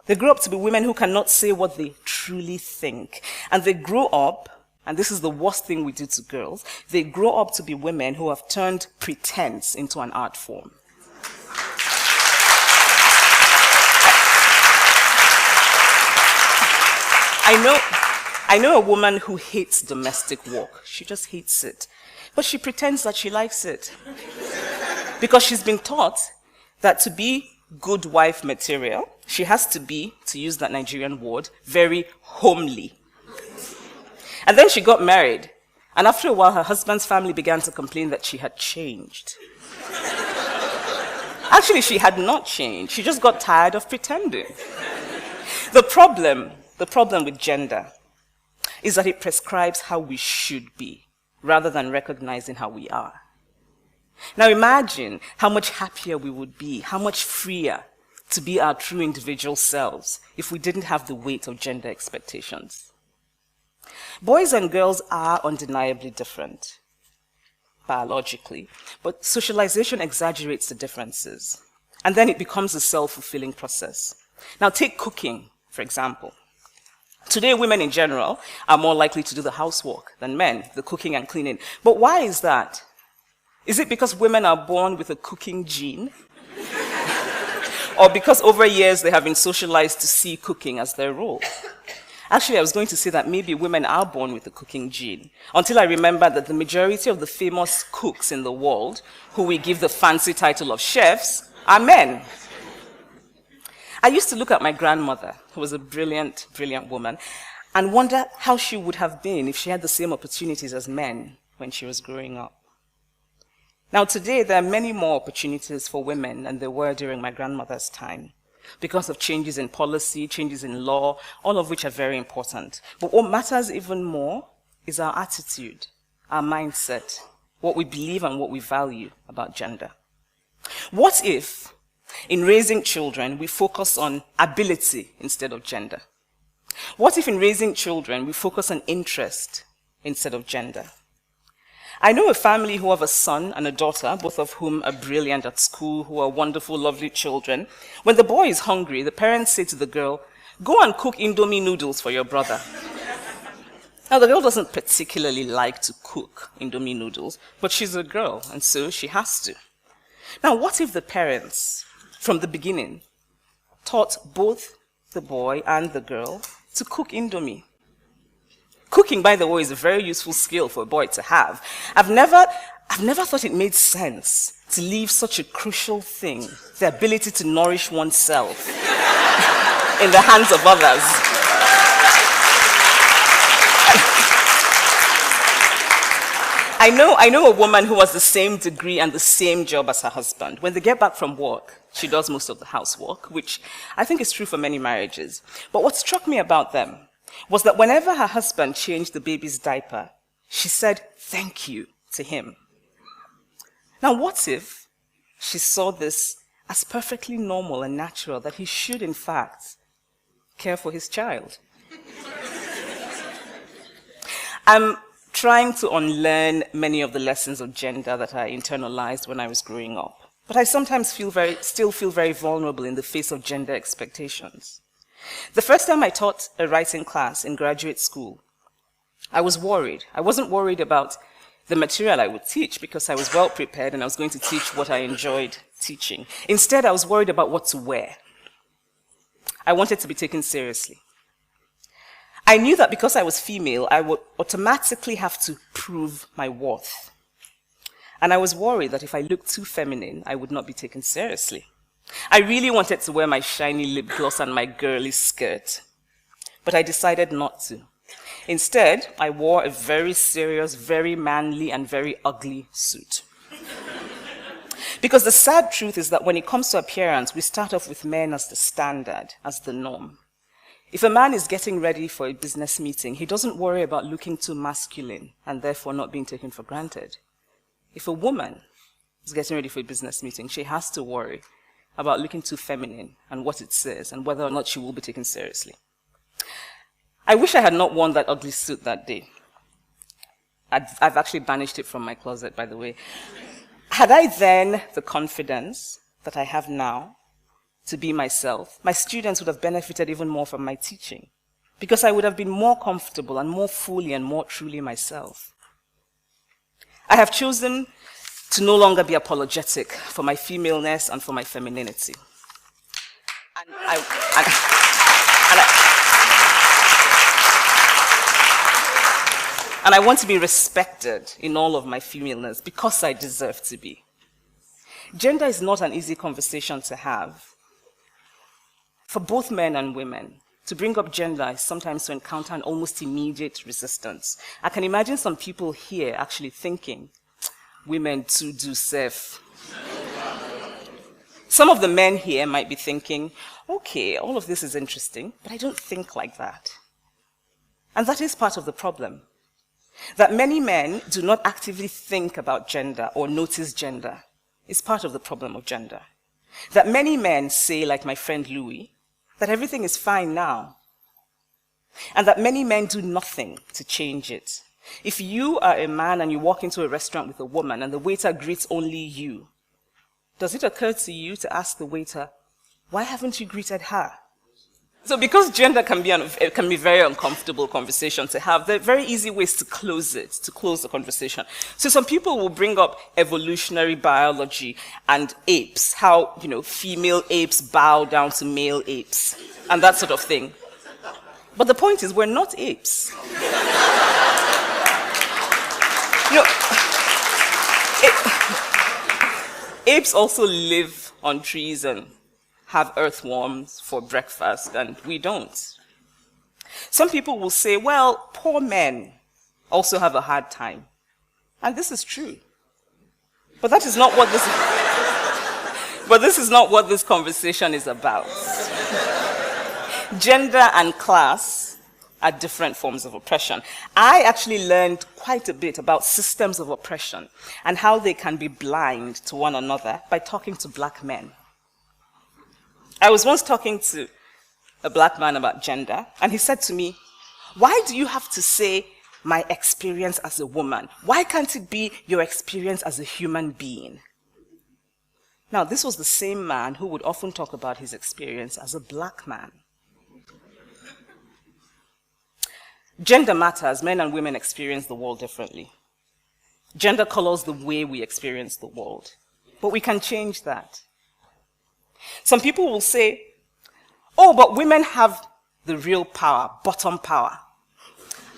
They grow up to be women who cannot say what they truly think. And they grow up, and this is the worst thing we do to girls, they grow up to be women who have turned pretense into an art form. I know a woman who hates domestic work. She just hates it. But she pretends that she likes it. Because she's been taught that to be good wife material, she has to be, to use that Nigerian word, very homely. And then she got married. And after a while, her husband's family began to complain that she had changed. Actually, she had not changed. She just got tired of pretending. The problem with gender is that it prescribes how we should be, rather than recognizing how we are. Now imagine how much happier we would be, how much freer to be our true individual selves if we didn't have the weight of gender expectations. Boys and girls are undeniably different, biologically, but socialization exaggerates the differences, and then it becomes a self-fulfilling process. Now take cooking, for example. Today, women in general are more likely to do the housework than men, the cooking and cleaning. But why is that? Is it because women are born with a cooking gene? Or because over years they have been socialized to see cooking as their role? Actually, I was going to say that maybe women are born with a cooking gene, until I remembered that the majority of the famous cooks in the world, who we give the fancy title of chefs, are men. I used to look at my grandmother, who was a brilliant, brilliant woman, and wonder how she would have been if she had the same opportunities as men when she was growing up. Now today, there are many more opportunities for women than there were during my grandmother's time, because of changes in policy, changes in law, all of which are very important. But what matters even more is our attitude, our mindset, what we believe and what we value about gender. What if, in raising children, we focus on ability instead of gender? What if in raising children, we focus on interest instead of gender? I know a family who have a son and a daughter, both of whom are brilliant at school, who are wonderful, lovely children. When the boy is hungry, the parents say to the girl, "Go and cook Indomie noodles for your brother." Now, the girl doesn't particularly like to cook Indomie noodles, but she's a girl, and so she has to. Now, what if the parents, from the beginning, taught both the boy and the girl to cook Indomie? Cooking, by the way, is a very useful skill for a boy to have. I've never thought it made sense to leave such a crucial thing, the ability to nourish oneself, in the hands of others. I know a woman who has the same degree and the same job as her husband. When they get back from work, she does most of the housework, which I think is true for many marriages. But what struck me about them was that whenever her husband changed the baby's diaper, she said thank you to him. Now, what if she saw this as perfectly normal and natural, that he should, in fact, care for his child? I'm trying to unlearn many of the lessons of gender that I internalized when I was growing up. But I sometimes still feel very vulnerable in the face of gender expectations. The first time I taught a writing class in graduate school, I was worried. I wasn't worried about the material I would teach because I was well prepared and I was going to teach what I enjoyed teaching. Instead, I was worried about what to wear. I wanted to be taken seriously. I knew that because I was female, I would automatically have to prove my worth. And I was worried that if I looked too feminine, I would not be taken seriously. I really wanted to wear my shiny lip gloss and my girly skirt, but I decided not to. Instead, I wore a very serious, very manly, and very ugly suit. Because the sad truth is that when it comes to appearance, we start off with men as the standard, as the norm. If a man is getting ready for a business meeting, he doesn't worry about looking too masculine and therefore not being taken for granted. If a woman is getting ready for a business meeting, she has to worry about looking too feminine and what it says and whether or not she will be taken seriously. I wish I had not worn that ugly suit that day. I've actually banished it from my closet, by the way. Had I then the confidence that I have now to be myself, my students would have benefited even more from my teaching because I would have been more comfortable and more fully and more truly myself. I have chosen to no longer be apologetic for my femaleness and for my femininity. And I want to be respected in all of my femaleness because I deserve to be. Gender is not an easy conversation to have. For both men and women, to bring up gender is sometimes to encounter an almost immediate resistance. I can imagine some people here actually thinking, women too do serve. Some of the men here might be thinking, okay, all of this is interesting, but I don't think like that. And that is part of the problem. That many men do not actively think about gender or notice gender is part of the problem of gender. That many men say, like my friend Louis, that everything is fine now. And that many men do nothing to change it. If you are a man and you walk into a restaurant with a woman and the waiter greets only you, does it occur to you to ask the waiter, why haven't you greeted her? So because gender can be a very uncomfortable conversation to have, there are very easy ways to close it, to close the conversation. So some people will bring up evolutionary biology and apes, how, female apes bow down to male apes, and that sort of thing. But the point is, we're not apes. Apes also live on trees and have earthworms for breakfast, and we don't. Some people will say, well, poor men also have a hard time. And this is true. But this is not what this conversation is about. Gender and class are different forms of oppression. I actually learned quite a bit about systems of oppression and how they can be blind to one another by talking to black men. I was once talking to a black man about gender, and he said to me, why do you have to say my experience as a woman? Why can't it be your experience as a human being? Now, this was the same man who would often talk about his experience as a black man. Gender matters. Men and women experience the world differently. Gender colors the way we experience the world. But we can change that. Some people will say, oh, but women have the real power, bottom power.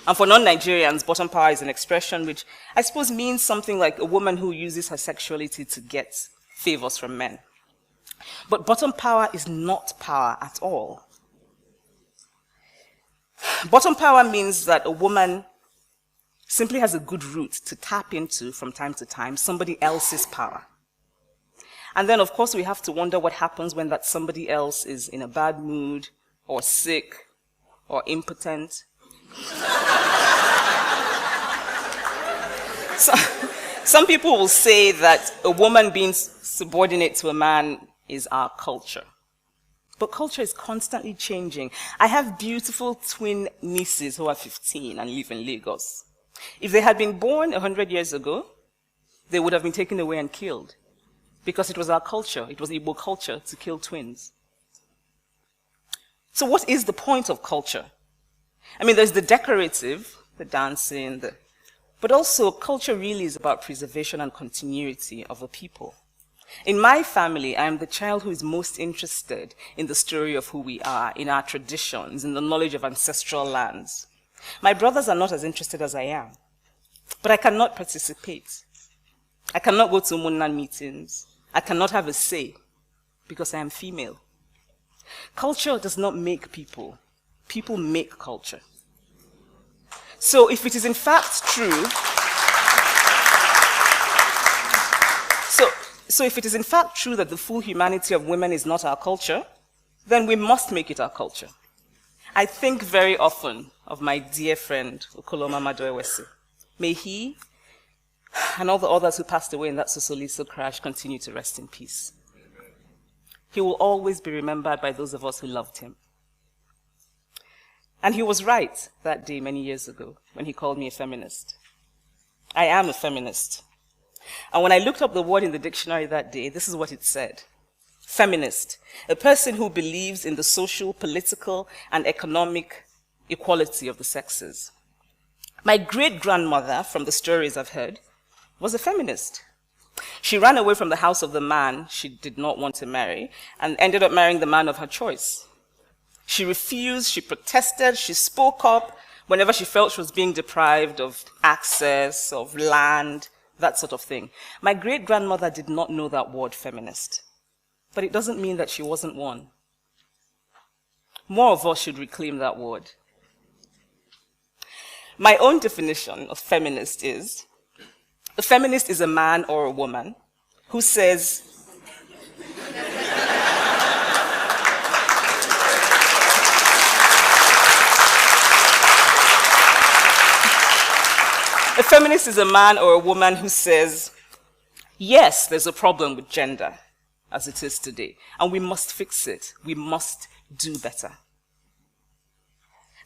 And for non-Nigerians, bottom power is an expression which I suppose means something like a woman who uses her sexuality to get favors from men. But bottom power is not power at all. Bottom power means that a woman simply has a good route to tap into from time to time somebody else's power. And then, of course, we have to wonder what happens when that somebody else is in a bad mood, or sick, or impotent. So, some people will say that a woman being subordinate to a man is our culture. But culture is constantly changing. I have beautiful twin nieces who are 15 and live in Lagos. If they had been born 100 years ago, they would have been taken away and killed. Because it was our culture, it was Igbo culture to kill twins. So what is the point of culture? I mean, there's the decorative, the dancing, but also culture really is about preservation and continuity of a people. In my family, I am the child who is most interested in the story of who we are, in our traditions, in the knowledge of ancestral lands. My brothers are not as interested as I am, but I cannot participate. I cannot go to Munnan meetings. I cannot have a say because I am female. Culture does not make people. People make culture. So if it is in fact true, so if it is in fact true that the full humanity of women is not our culture, then we must make it our culture. I think very often of my dear friend, Okoloma Maduewesi. May he and all the others who passed away in that Sosoliso crash continue to rest in peace. He will always be remembered by those of us who loved him. And he was right that day many years ago when he called me a feminist. I am a feminist. And when I looked up the word in the dictionary that day, this is what it said. Feminist, a person who believes in the social, political, and economic equality of the sexes. My great-grandmother, from the stories I've heard, was a feminist. She ran away from the house of the man she did not want to marry and ended up marrying the man of her choice. She refused, she protested, she spoke up whenever she felt she was being deprived of access, of land, that sort of thing. My great-grandmother did not know that word feminist, but it doesn't mean that she wasn't one. More of us should reclaim that word. My own definition of feminist is, a feminist is a man or a woman who says, a feminist is a man or a woman who says, yes, there's a problem with gender as it is today, and we must fix it. We must do better.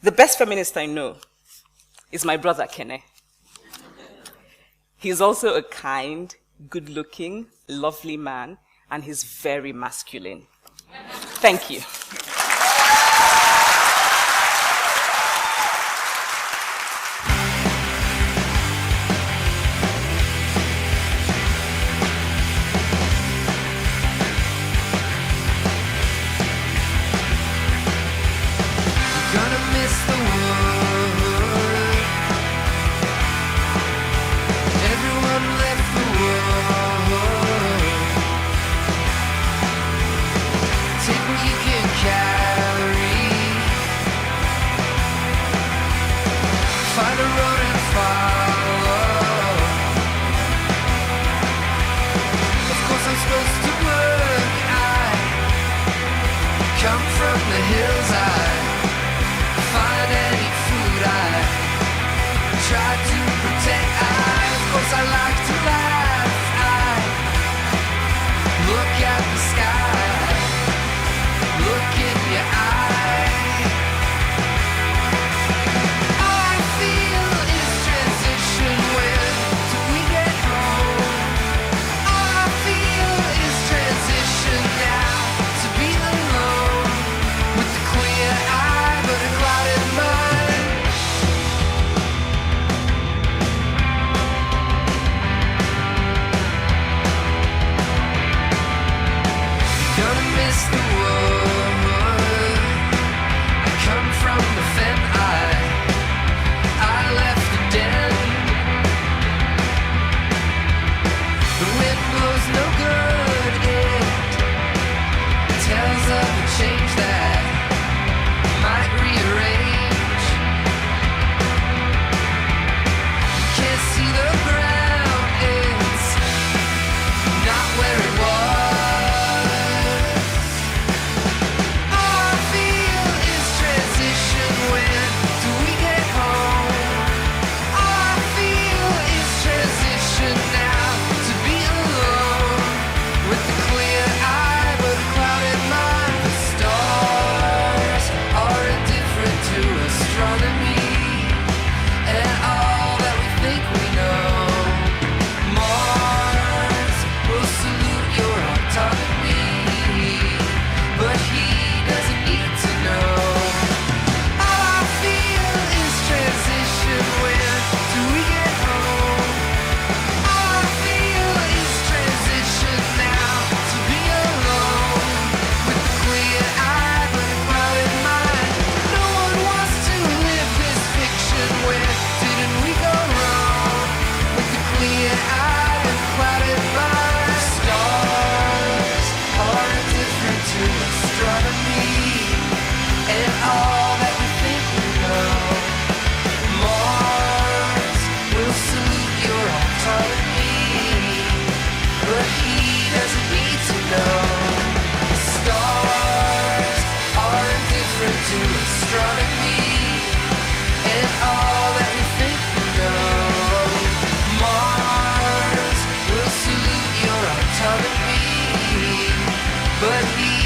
The best feminist I know is my brother, Kene. He's also a kind, good-looking, lovely man, and he's very masculine. Thank you. Take what you can catch. to astronomy and all that we think we know. Mars will salute your autonomy, but he